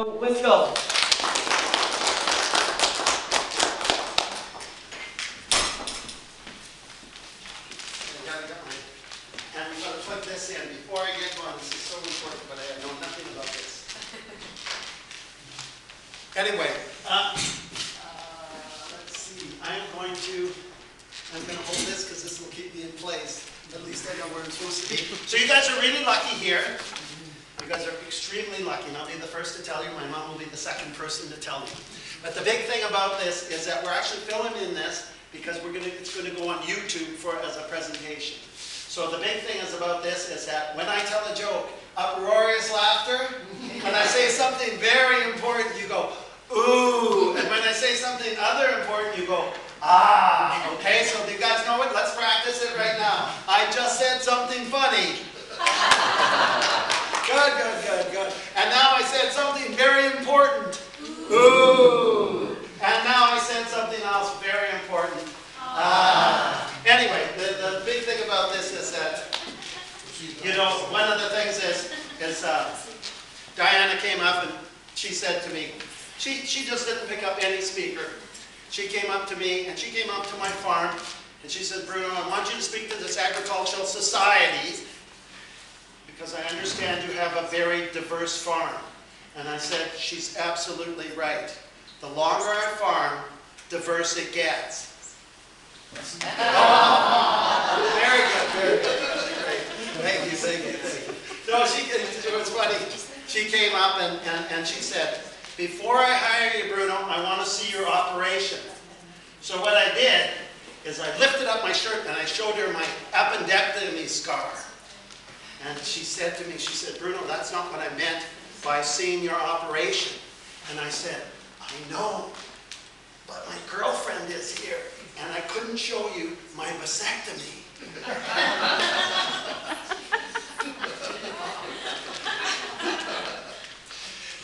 Wiskel. And I'm going to put this in before I get going. This is so important, but I know nothing about this. Anyway, let's see. I'm going to hold this because this will keep me in place. At least I know where I'm supposed to be. So you guys are really lucky here. You guys are extremely lucky, and I'll be the first to tell you. My mom will be the second person to tell you. But the big thing about this is that we're actually filming this because it's going to go on YouTube as a presentation. So the big thing is about this is that when I tell a joke, uproarious laughter. When I say something very important, you go, ooh. And when I say something other important, you go, ah. Okay, so you guys know it? Let's practice it right now. I just said something funny. Good, good, good, good. And now I said something very important. Ooh. And now I said something else very important. Anyway, the big thing about this is that, you know, one of the things is Diana came up and she said to me, she just didn't pick up any speaker. She came up to me and she came up to my farm and she said, Bruno, I want you to speak to this agricultural society because I understand you have a very diverse farm. And I said, she's absolutely right. The longer I farm, diverse it gets. Oh, very good, very good. Great. Thank you, thank you, thank you. No, it was funny. She came up and she said, before I hire you, Bruno, I want to see your operation. So what I did is I lifted up my shirt and I showed her my appendectomy scar. And she said to me, she said, Bruno, that's not what I meant by seeing your operation. And I said, I know, but my girlfriend is here. And I couldn't show you my vasectomy.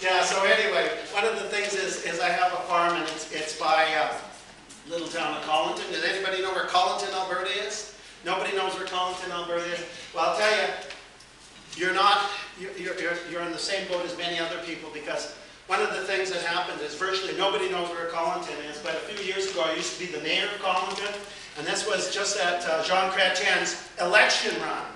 Yeah, so anyway, one of the things is I have a farm and it's by little town of Collinton. Does anybody know where Collinton, Alberta is? Nobody knows where Collinton, Alberta is? Well, I'll tell you, you're in the same boat as many other people because one of the things that happened is virtually nobody knows where Collinton is, but a few years ago I used to be the mayor of Collinton, and this was just at Jean Chrétien's election run.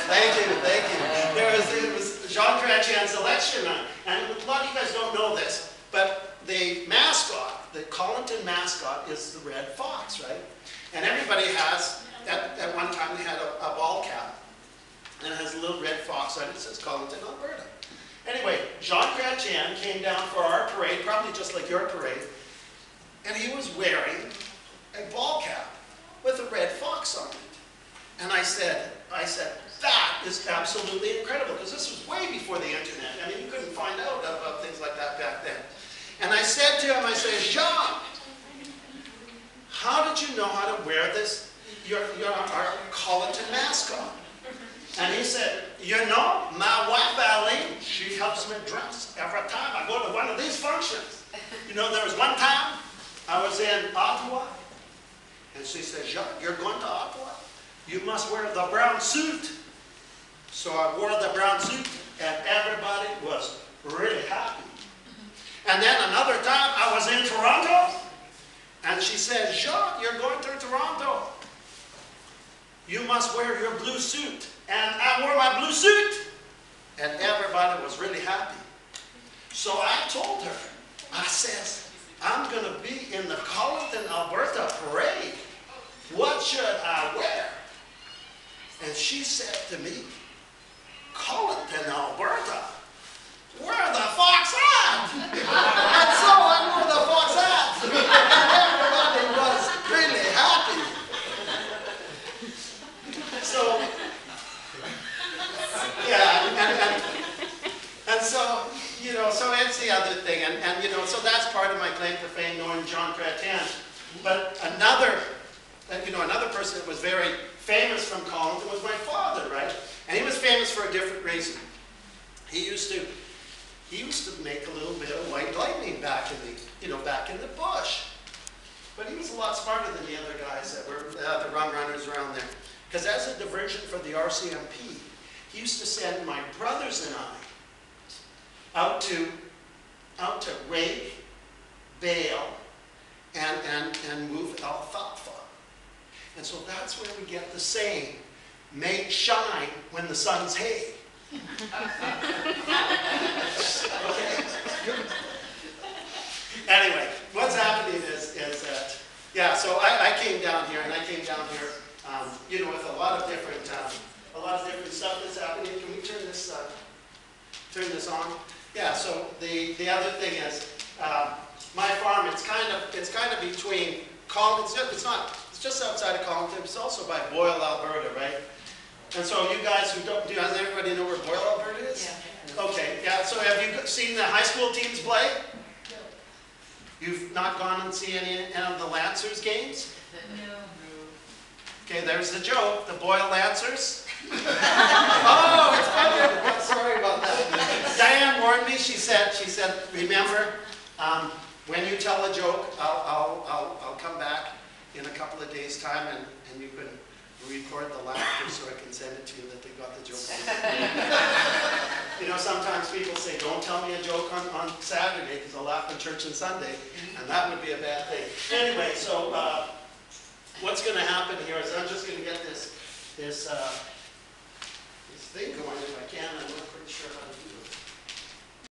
Thank you, thank you. It was Jean Chrétien's election run, and a lot of you guys don't know this, but the mascot, the Collinton mascot is the red fox, right? And everybody has, at one time they had a ball cap. And it has a little red fox on it. It says Collinton, Alberta. Anyway, Jean Chrétien came down for our parade, probably just like your parade, and he was wearing a ball cap with a red fox on it. And I said, that is absolutely incredible, because this was way before the internet. I mean, you couldn't find out about things like that back then. And I said to him, I said, Jean, how did you know how to wear this, our Collinton mascot? And he said, you know, my wife, Eileen, she helps me dress every time I go to one of these functions. You know, there was one time I was in Ottawa, and she said, Jacques, you're going to Ottawa? You must wear the brown suit. So I wore the brown suit, and everybody was really happy. And then another time I was in Toronto, and she said, Jacques, you're going to Toronto. You must wear your blue suit. And I wore my blue suit. And everybody was really happy. So I told her, I says, I'm going to be in the Collinton, Alberta parade. What should I wear? And she said to me, Collinton, Alberta? Where the fox at? And so I wore the fox hat. And everybody was really happy. So, yeah, and so, you know, so it's the other thing, and you know, so that's part of my claim to fame, knowing Jean Chrétien. But another person that was very famous from Collinton was my father, right? And he was famous for a different reason. He used to make a little bit of white lightning back in the bush. But he was a lot smarter than the other guys that were the rum runners around there. Because as a diversion for the RCMP, he used to send my brothers and I out to rake, bale, and move alfalfa. And so that's where we get the saying, make shine when the sun's hay. Okay. Anyway, what's happening is that, yeah, so I came down here, and I came down here, you know, with a lot of different stuff that's happening. Can we turn this on? Yeah, so the other thing is, my farm, it's kind of between it's just outside of Collington, it's also by Boyle, Alberta, right? And so you guys who don't, does everybody know where Boyle, Alberta is? Yeah. Okay, yeah, so have you seen the high school teams play? No. You've not gone and seen any of the Lancers games? No. Okay, there's the joke, the Boyle Lancers. Oh, it's funny. Sorry about that. Diane warned me, she said, remember, when you tell a joke, I'll come back in a couple of days' time and you can record the laughter so I can send it to you that they got the joke. You know, sometimes people say, don't tell me a joke on Saturday because I'll laugh in church on Sunday, and that would be a bad thing. Anyway, so what's going to happen here is I'm just going to get this thing going if I can. I'm not pretty sure how to do it.